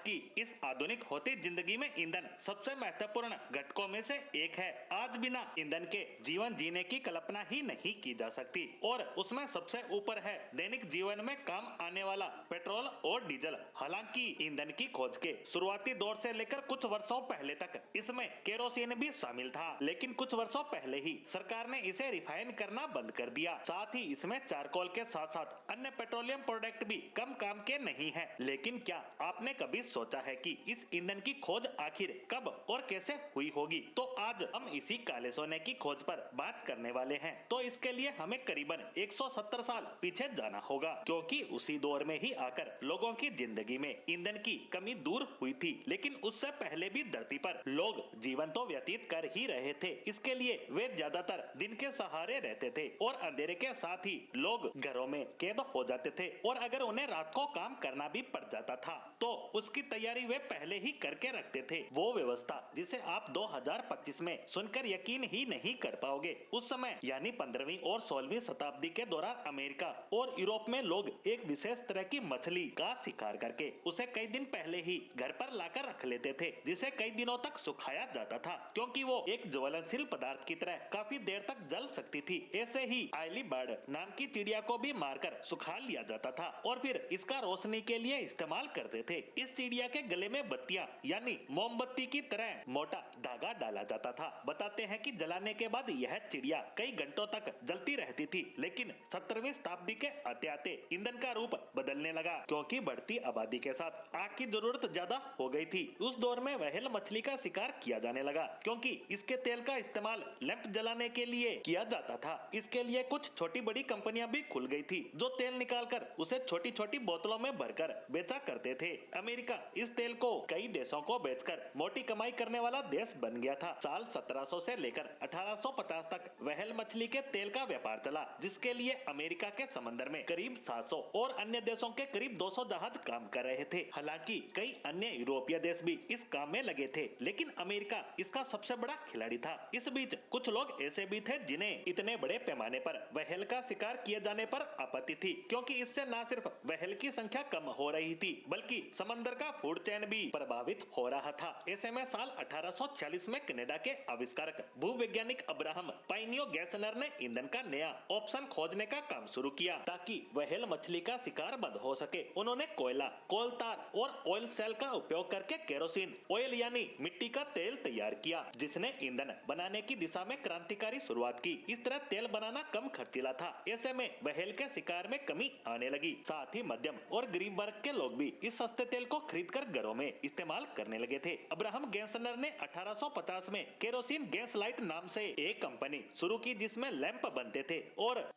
की इस आधुनिक होती जिंदगी में ईंधन सबसे महत्वपूर्ण घटकों में से एक है। आज बिना ईंधन के जीवन जीने की कल्पना ही नहीं की जा सकती और उसमें सबसे ऊपर है दैनिक जीवन में काम आने वाला पेट्रोल और डीजल। हालांकि ईंधन की खोज के शुरुआती दौर से लेकर कुछ वर्षों पहले तक इसमें केरोसिन भी शामिल था, लेकिन कुछ वर्षों पहले ही सरकार ने इसे रिफाइन करना बंद कर दिया। साथ ही इसमें चारकोल के साथ साथ अन्य पेट्रोलियम प्रोडक्ट भी कम काम के नहीं है। लेकिन क्या आपने कभी सोचा है कि इस ईंधन की खोज आखिर कब और कैसे हुई होगी? तो आज हम इसी काले सोने की खोज पर बात करने वाले हैं। तो इसके लिए हमें करीबन 170 साल पीछे जाना होगा, क्योंकि उसी दौर में ही आकर लोगों की जिंदगी में ईंधन की कमी दूर हुई थी। लेकिन उससे पहले भी धरती पर लोग जीवन तो व्यतीत कर ही रहे थे। इसके लिए वे ज्यादातर दिन के सहारे रहते थे और अंधेरे के साथ ही लोग घरों में कैद हो जाते थे और अगर उन्हें रात को काम करना भी पड़ जाता था तो उसकी तैयारी वे पहले ही करके रखते थे। वो व्यवस्था जिसे आप 2025 में सुनकर यकीन ही नहीं कर पाओगे। उस समय यानी 15वीं और 16वीं शताब्दी के दौरान अमेरिका और यूरोप में लोग एक विशेष तरह की मछली का शिकार करके उसे कई दिन पहले ही घर पर लाकर रख लेते थे, जिसे कई दिनों तक सुखाया जाता था, क्योंकि वो एक ज्वलनशील पदार्थ की तरह काफी देर तक जल सकती थी। ऐसे ही आयली बर्ड नाम की चिड़िया को भी मारकर सुखा लिया जाता था और फिर इसका रोशनी के लिए इस्तेमाल करते थे। इस चिड़िया के गले में बत्तियां यानी मोमबत्ती की तरह मोटा धागा डाला जाता था। बताते हैं कि जलाने के बाद यह चिड़िया कई घंटों तक जलती रहती थी, लेकिन 17वीं शताब्दी के आते आते ईंधन का रूप बदलने लगा, क्योंकि बढ़ती आबादी के साथ आग की जरूरत ज्यादा हो गई थी। उस दौर में व्हेल मछली का शिकार किया जाने लगा, क्योंकि इसके तेल का इस्तेमाल लैंप जलाने के लिए किया जाता था। इसके लिए कुछ छोटी बड़ी कंपनियां भी खुल गई थी जो तेल निकालकर उसे छोटी छोटी बोतलों में भरकर बेचा करते थे। अमेरिका इस तेल को कई देशों को बेचकर मोटी कमाई करने वाला देश बन गया था। साल 1700 से लेकर 1850 तक व्हेल मछली के तेल का व्यापार चला, जिसके लिए अमेरिका के समंदर में करीब 700 और अन्य देशों के करीब 200 जहाज काम कर रहे थे। हालांकि कई अन्य यूरोपीय देश भी इस काम में लगे थे, लेकिन अमेरिका इसका सबसे बड़ा खिलाड़ी था। इस बीच कुछ लोग ऐसे भी थे जिन्हें इतने बड़े पैमाने पर व्हेल का शिकार किए जाने पर आपत्ति थी, क्योंकि इससे न सिर्फ व्हेल की संख्या कम हो रही थी बल्कि समंदर का फूड चेन भी प्रभावित हो रहा था। ऐसे में साल 1846 में कनाडा के आविष्कारक भूवैज्ञानिक अब्राहम पाइनियो गैसनर ने ईंधन का नया ऑप्शन खोजने का काम शुरू किया ताकि व्हेल मछली का शिकार बंद हो सके। उन्होंने कोयला, कोल तार और ऑयल सेल का उपयोग करके केरोसिन ऑयल यानी मिट्टी का तेल तैयार किया, जिसने ईंधन बनाने की दिशा में क्रांतिकारी शुरुआत की। इस तरह तेल बनाना कम खर्चीला था। ऐसे में व्हेल के शिकार में कमी आने लगी। साथ ही मध्यम और गरीब वर्ग के लोग भी इस सस्ते तेल को खरीदकर घरों में इस्तेमाल करने लगे थे। अब्राहम गैसनर ने 1850 में केरोसिन गैस लाइट नाम से एक कंपनी शुरू की, जिसमें लैंप बनते थे और